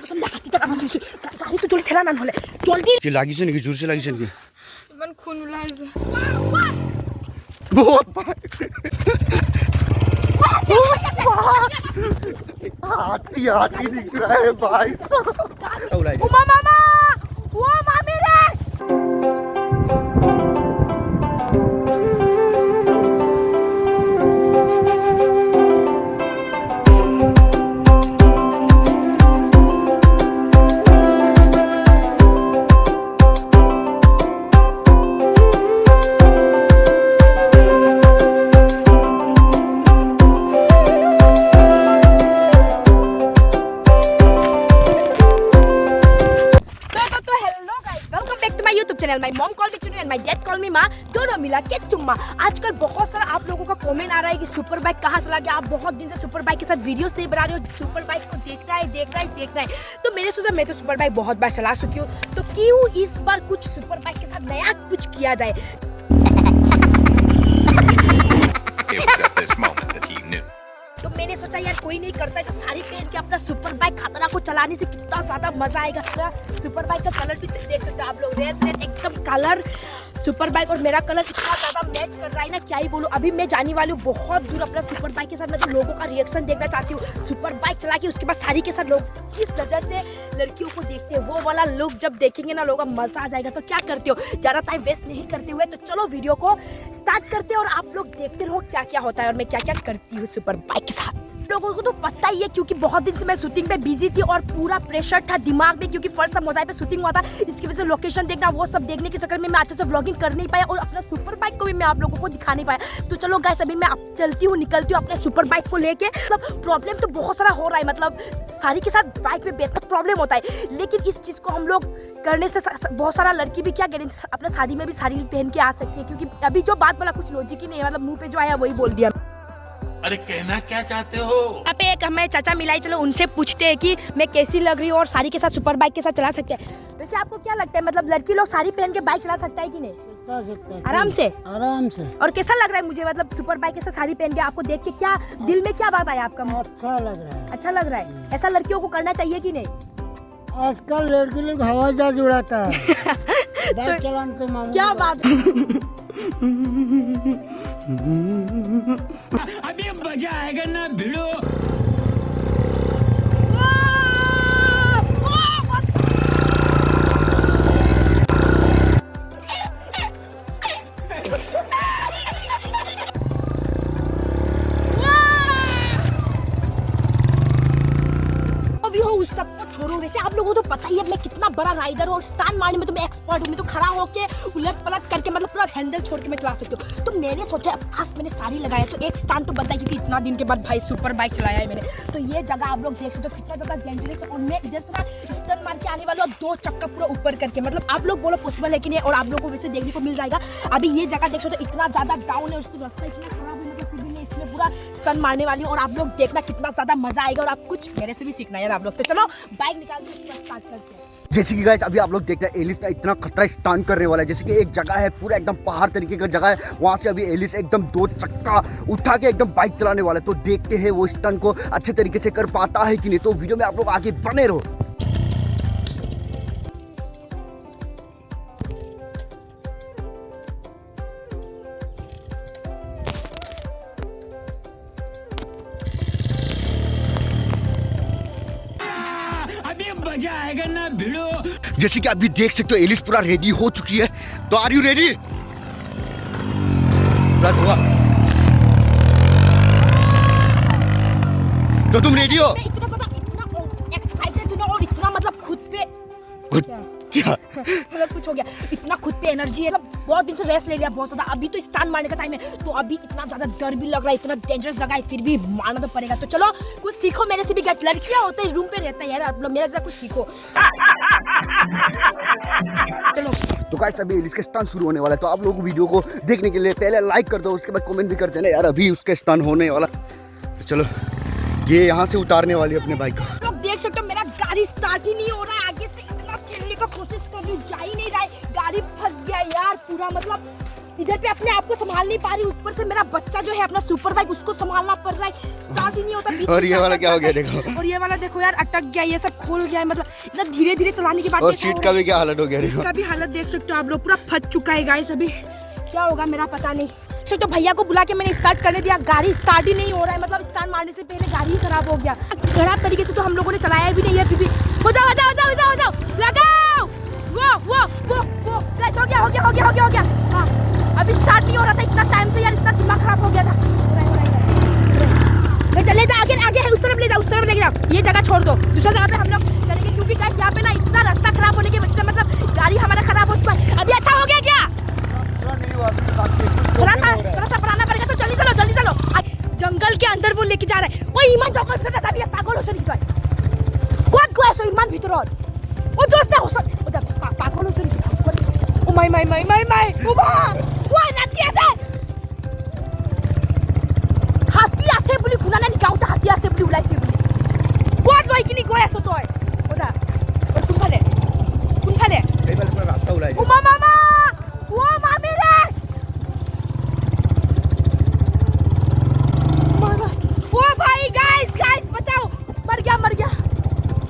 कसम हाथी तक आवाज सुनिছো गाड़ी तो जल्दी ठेला ना नहले जल्दी কি লাগিছে নেকি জোরছে লাগিছে নেকি मन खून उलाइছে बहुत हाथी हाथी दिख रहा है भाई उमा मामा वो मामी रे My mom called me Chunu and my dad called me माँ दोनों मिला के चुम्मा। आजकल बहुत सारा आप लोगों का कमेंट आ रहा है कि सुपर बाइक कहाँ चला गया, आप बहुत दिन से सुपर बाइक के साथ वीडियोस नहीं बना रहे हो, सुपर बाइक को देखना है। तो मैंने सोचा मैं तो सुपर बाइक बहुत बार चला चुकी हूँ, तो क्यों इस बार कुछ सुपर बाइक के साथ नया कुछ किया जाए। तो मैंने सोचा यार कोई नहीं करता है तो साड़ी पहन के अपना सुपर बाइक खतरा को चलाने से कितना ज्यादा मजा आएगा। सुपर बाइक का कलर भी देख सकते हो आप लोग, रेड एकदम कलर सुपर बाइक और मेरा कलर इतना ज्यादा मैच कर रहा है ना, क्या ही बोलूं। अभी मैं जाने वाली हूँ बहुत दूर अपना सुपर बाइक के साथ। मैं तो लोगों का रिएक्शन देखना चाहती हूँ सुपर बाइक चला के, उसके बाद साड़ी के साथ लोग किस नजर से लड़कियों को देखते हैं, वो वाला लुक जब देखेंगे ना लोगों का मजा आ जाएगा। तो क्या करते हो, ज्यादा टाइम वेस्ट नहीं करते हुए तो चलो वीडियो को स्टार्ट करते हैं और आप लोग देखते रहो क्या क्या होता है और मैं क्या क्या करती हूँ सुपर बाइक के साथ। लोगों को तो पता ही है क्योंकि बहुत दिन से मैं शूटिंग पे बिजी थी और पूरा प्रेशर था दिमाग में, क्योंकि फर्स्ट टाइम मोजाई पे शूटिंग हुआ था। इसकी वजह से लोकेशन देखना वो सब देखने के चक्कर में मैं अच्छे से व्लॉगिंग कर नहीं पाया और अपना सुपर बाइक को भी मैं आप लोगों को दिखा नहीं पाया। तो चलो गाइस अभी मैं चलती हूँ, निकलती हूँ अपने सुपर बाइक को लेके। मतलब प्रॉब्लम तो बहुत सारा हो रहा है, मतलब साड़ी के साथ बाइक में बेहतर प्रॉब्लम होता है, लेकिन इस चीज़ को हम लोग करने से बहुत सारा लड़की भी क्या करें अपना शादी में भी साड़ी पहन के आ सकती है, क्योंकि अभी जो बात बोला कुछ लॉजिक ही नहीं है, मतलब मुँह पे जो आया वही बोल दिया। अरे कहना क्या चाहते हो? यहाँ पे एक हमें चाचा मिलाई, चलो उनसे पूछते हैं कि मैं कैसी लग रही हूँ और साड़ी के साथ सुपर बाइक के साथ चला सकते हैं। वैसे आपको क्या लगता है, मतलब लड़की लोग साड़ी पहन के बाइक चला सकता है कि नहीं? आराम से। और कैसा लग रहा है मुझे, मतलब सुपर बाइक के साथ साड़ी पहन के आपको देख के क्या दिल में क्या बात आया आपका? अच्छा लग रहा है। ऐसा लड़कियों को करना चाहिए कि नहीं? आजकल लड़की लोग हवाई जहाज उड़ाता है बाइक चलाने के मामले क्या बात अभी मजा आएगा ना भिड़ो। अभी हो उस सबको छोड़ो। वैसे आप लोगों को तो पता ही है मैं कितना बड़ा राइडर हूँ और स्टंट मारने में तो मैं एक्सपर्ट हूँ। मैं तो खड़ा होके उलट पलट करके मतलब पूरा हैंडल छोड़ के मैं चला सकती हूँ। तो मैंने सोचा आज मैंने साड़ी लगाया तो एक स्टंट तो बनता है, क्योंकि इतना दिन के बाद भाई सुपर बाइक चलाया है मैंने। तो ये जगह आप लोग देख सकते हो कितना ज्यादा डेंजरस है और मैं इधर से स्टंट मार के आने वाला हूँ 2 चक्का पूरा ऊपर करके। मतलब आप लोग बोलो पॉसिबल है कि नहीं, और आप लोग को वैसे देखने को मिल जाएगा। अभी ये जगह देख सकते हो इतना ज्यादा डाउन है, उसकी रास्ता इतना खराब है, मतलब फिर भी मैं इसमें पूरा स्टंट मारने वाली हूँ और आप लोग देखना कितना ज्यादा मजा आएगा और आप कुछ मेरे से भी सीखना है आप लोग। तो चलो बाइक निकाल के स्टार्ट करते हैं। जैसे कि गाइस अभी आप लोग देख रहे हैं एलिस ना इतना खतरा स्टंट करने वाला है। जैसे कि एक जगह है पूरा एकदम पहाड़ तरीके का जगह है, वहां से अभी एलिस एकदम 2 चक्का उठा के एकदम बाइक चलाने वाला है। तो देखते हैं वो स्टंट को अच्छे तरीके से कर पाता है कि नहीं। तो वीडियो में आप लोग आगे बने रहो। मजा आएगा ना भिड़ो। जैसे कि अभी देख सकते हो एलिस पूरा रेडी हो चुकी है। तो आर यू रेडी? तो तुम रेडी हो? इतना एक्साइटेड हूं और इतना मतलब खुद पे क्या मतलब कुछ हो गया, इतना खुद पे एनर्जी है। मतलब बहुत दिन से रेस्ट ले लिया बहुत ज्यादा, अभी तो स्टंट मारने का टाइम है। तो अभी इतना ज्यादा डर भी लग रहा है, इतना डेंजरस जगह है, फिर भी मारना तो पड़ेगा। तो चलो कुछ सीखो मेरे से भी। लड़कियां होते हैं रूम पे रहता है यार, आप लोग मेरे से कुछ सीखो। चलो तो गाइस अभी एलिस के स्टंट शुरू होने वाला है। तो आप लोग वीडियो को देखने के लिए पहले लाइक कर दो, उसके बाद कमेंट भी कर देना यार अभी उसके स्टंट होने वाला। तो चलो ये यहाँ से उतारने वाली है अपने बाइक को। लोग देख सकते हो मेरा गाड़ी स्टार्ट ही नहीं हो रहा है, आगे से इतना चलने का कोशिश कर रही हूँ, जा ही नहीं रहा है, गाड़ी फंस गया यार पूरा। मतलब इधर पे अपने आप को संभाल नहीं पा रही, ऊपर से मेरा बच्चा जो है अपना सुपर बाइक उसको संभालना पड़ रहा है, स्टार्ट ही नहीं होता। और ये वाला क्या हो गया देखो, और ये वाला देखो यार अटक गया, ये सब खोल गया है, मतलब इतना धीरे धीरे चलाने के बाद। और सीट का भी क्या हालत हो गया देखो, इसका भी हालत देख सकते हो आप लोग, पूरा फट चुका है गाइस। अभी क्या होगा मेरा पता नहीं। तो भैया को बुला के मैंने स्टार्ट करने दिया, गाड़ी स्टार्ट ही नहीं हो रहा है, मतलब स्टार्ट मारने से पहले गाड़ी ही खराब हो गया। खराब तरीके से तो हम लोगों ने चलाया भी नहीं है, फिर भी हो जाओ लगाओ, वो हो गया। हाँ अभी स्टार्ट नहीं हो रहा था इतना टाइम से यार, इतना दिमाग खराब हो गया था। ले जा आगे है, उस तरफ ले जा, ये जगह छोड़ दो, दूसरा जगह पे हम लोग चलेंगे, क्योंकि गाइस यहाँ पे ना इतना रास्ता खराब होने की वजह से मतलब गाड़ी हमारा खराब हो चुका है। अभी अच्छा हो गया क्या? थोड़ा सा बढ़ाना पड़ेगा, तो जल्दी चलो। जंगल के अंदर वो लेके जा रहा है, वो ईमान जंगल से जैसा भी पागल हो सके कोट को ऐसे ईमान भीतर और वो दोस्त हो सक उधर पागल हो सके। ओ माय उबा वो नाती ऐसे हाथी ऐसे बोली खुना नहीं गाउता, हाथी ऐसे बोली उलाई से बोली कोट लोई कि नहीं कोई ऐसा तो है उधर। और तुम खाले ए वाला रास्ता उलाई ओ मामा वो मामी रे ओ भाई गाइस बचाओ, मर गया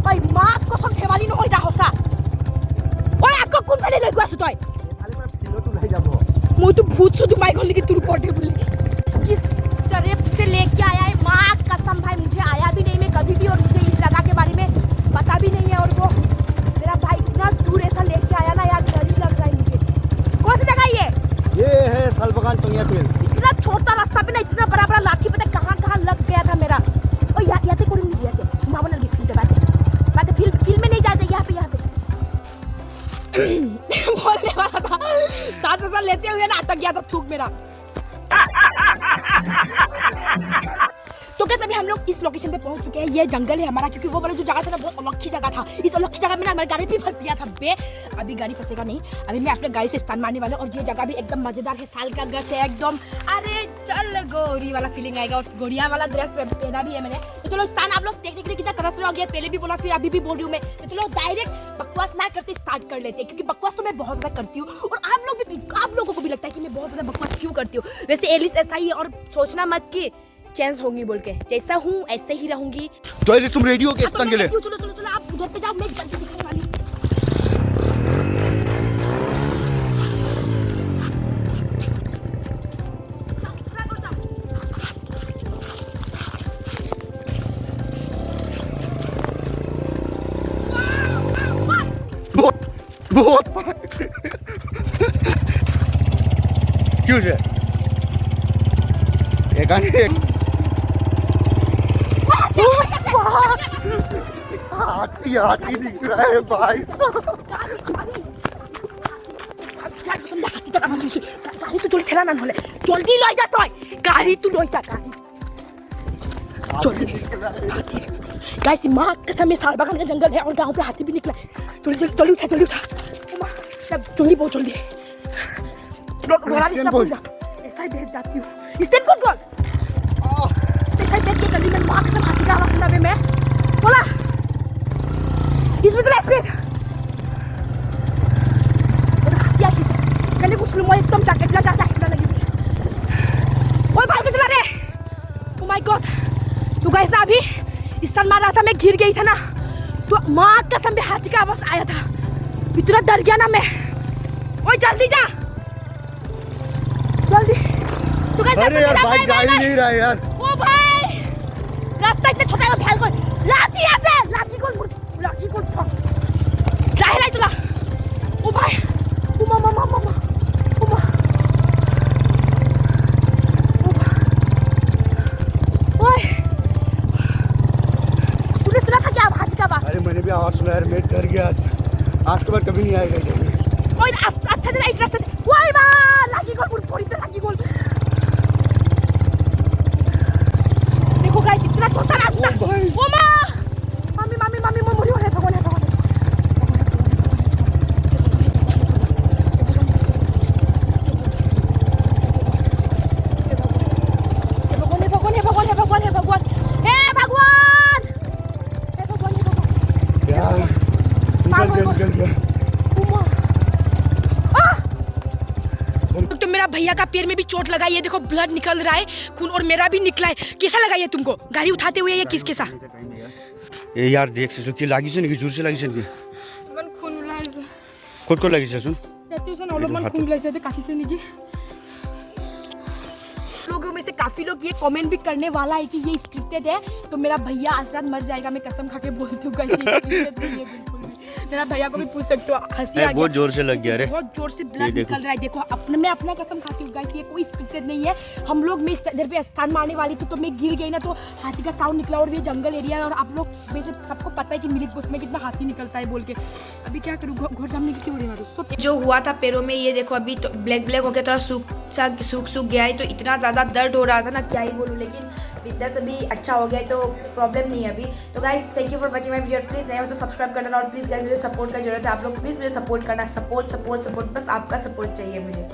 भाई, मां कसम थेवाली न होइदा होसा। ओए आको कोन फेले लइ गसु तय खाली पर किलो तो ले जाबो, मो तो भूत सुदु माई खोल के तुर पड़े बोली किस तरह से लेके आया है, मां कसम भाई मुझे आया भी नहीं मैं कभी भी, और मुझे इस जगह के बारे में पता भी नहीं है। और वो मेरा भाई इतना दूर ऐसा लेके आया ना यार, डर ही लग रहा है मुझे। कौन सी जगह ये है सालबगान टोंगिया तेल। इतना छोटा रास्ता पे ना इतना बड़ा लाठी पता कहां लग गया था मेरा। और याते कोई नहीं गया थे मामा ने लिखी जगह बात फिल्म में नहीं जाते यहाँ पे बोलने वाला था, सांस लेते हुए ना अटक गया था थूक मेरा। तो क्या अभी हम लोग इस लोकेशन पे पहुंच चुके हैं, ये जंगल है हमारा, क्योंकि वो वाला जो जगह था ना बहुत अनोखी जगह था, इस अनोखी जगह में ना हमारी गाड़ी भी फंस गया था बे। अभी गाड़ी फंसेगा नहीं, अभी मैं अपने गाड़ी से स्टार्ट मारने वाला हूं। और ये जगह भी एकदम मजेदार है, साल का गस है एकदम, अरे चल गोरी वाला फीलिंग आएगा। और गोरिया वाला ड्रेस पहना भी है मैंने। तो चलो स्टार्ट आप लोग देखने के लिए कितना तरस रहे हो, पहले भी बोला फिर अभी भी बोल रही हूँ मैं। तो चलो डायरेक्ट बकवास ना करते स्टार्ट कर लेते हैं, क्योंकि बकवास तो मैं बहुत ज्यादा करती हूँ और आप लोगों को भी लगता है कि मैं बहुत ज्यादा बकवास क्यों करती हूँ। वैसे एलिस ऐसा ही है, और सोचना मत कि चेंज होंगी बोल के, जैसा हूँ ऐसे ही रहूंगी। तो एलिस तुम रेडी हो के स्टन के लिए? चलो आप उधर पे जाओ, मैं जल्दी दिखाने वाली हूँ। बहुत क्यों है एक हाथी दिख रहा है भाई। गाड़ी तो खेला ना जल्दी लै जा, तो गाड़ी तू लै जा, गाइस मां कसम में सालबगान का जंगल है और गांव पे हाथी भी निकला। जल्दी उठा जल्दी बहुत जल्दी ऐसा ही भेज जाती हूँ। स्टैंड कौन बैठ के जल्दी, मैं मां कसम हाथी का आवाज सुना मैं बोला इसमें चला स्पीड हाथी आखी कने कुछ स्लो एकदम जाके जा लगी। ओए भाई को चला रे, ओ माय गॉड। तो गाइस ना अभी स्टन मार रहा था, मैं गिर गई था ना, तो मां कसम में हाथी का आवाज आया था, इतना डर गया ना मैं। ओए जल्दी जा जल्दी। तो गाइस अरे यार बाइक जा ही नहीं रहा है यार। ओ भाई रास्ता इतना छोटा है, फैल कोई लाठी ऐसे लाठी को लाई चला। ओ भाई ओ मामा ओए तूने सुना था क्या हाथी का आवाज? अरे मैंने भी आवाज सुना यार, मैं डर गया। आज के बाद कभी नहीं आएगा। ओए अच्छा से इस रास्ते से ओए मां लागी गोल पूरी तरह लागी गोल। देखो गाइस इतना छोटा रास्ता। ओ मां मामी मोरी वाले भगवान है भगवान। तो मेरा भैया का पैर में भी चोट लगा है, ये देखो ब्लड निकल रहा है, खून, और मेरा भी निकला है। कैसा लगा ये तुमको गाड़ी उठाते हुए, ये किसके साथ? ये यार देख सकते हो कि लागी से नहीं, जोर से लागी से नहीं, मन खून उला है खुद को लागी से सुन कहते हैं और मन खून ले से काफी से नहीं। लोगों में से काफी लोग ये कमेंट भी करने वाला है कि ये स्क्रिप्टेड है, तो मेरा भैया आज रात मर जाएगा, मैं कसम खा के बोलती हूँ गाइस, ये स्क्रिप्टेड नहीं है बिल्कुल भी। मेरा भैया को भी पूछ सकते हो, हंसी आ गया, बहुत जोर से लग गया रे, बहुत जोर से ब्लड निकल रहा है। देखो अपने, मैं अपना कसम खाती हूँ गाइस, ये कोई स्क्रिप्टेड नहीं है। हम लोग मैं इधर पे स्थान मारने वाली थी, तो मैं गिर गई ना, तो हाथी का साउंड निकला, और ये जंगल एरिया है, और आप लोग वैसे सबको पता है कि मिलिक बुश में कितना हाथी निकलता है बोल के। अभी क्या करूँ, घर जाने की क्यों रही जो हुआ था पैरों में, ये देखो अभी तो ब्लैक ब्लैक हो गया, थोड़ा सूख गया है, तो इतना ज़्यादा दर्द हो रहा था ना, क्या ही बोलूँ, लेकिन इतना सभी अच्छा हो गया, तो प्रॉब्लम नहीं है अभी। तो guys thank you for watching my video, please नए हो तो सब्सक्राइब करना, और प्लीज़ गाइस मुझे सपोर्ट का जरूरत है, आप लोग प्लीज़ मुझे सपोर्ट करना, सपोर्ट बस आपका सपोर्ट चाहिए मुझे।